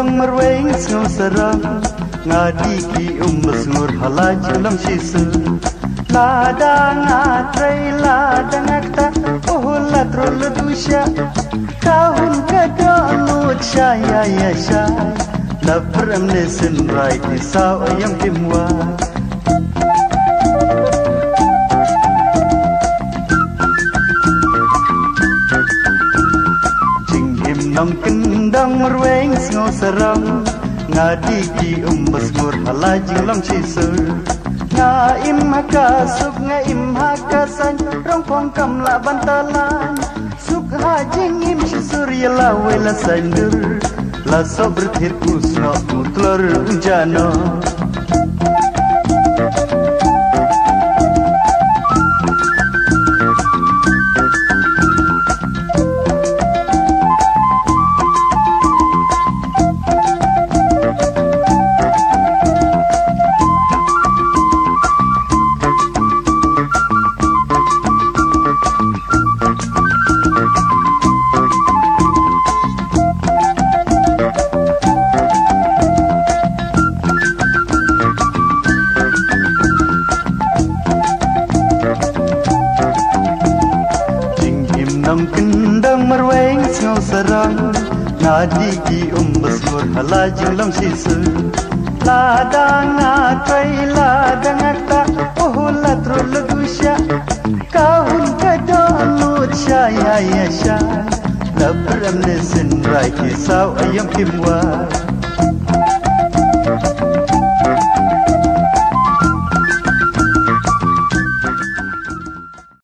dang merweng snow serang ngadi ki masngur halaj lam shisu lada ngatrai lada ngakta oh la trol dusya kahun kadamut shaya ya shay la pramne sin right saw ayam timwa nong kendang merweng snow serang ngadi ki masngur halaj lam shisu nga im haka suk nga im haka san rong pong kam la bantalan suk hajing im surya la wela sandur la sabr thir kusno mutlor unjano nong kendang merweng snow serang ngadi ki masngur halaj lam shisu ladang ngatrai ladang akta oh la trol dusya kahun kadamut shaya ya shay la pramne sin rai ki saw ayam kimwa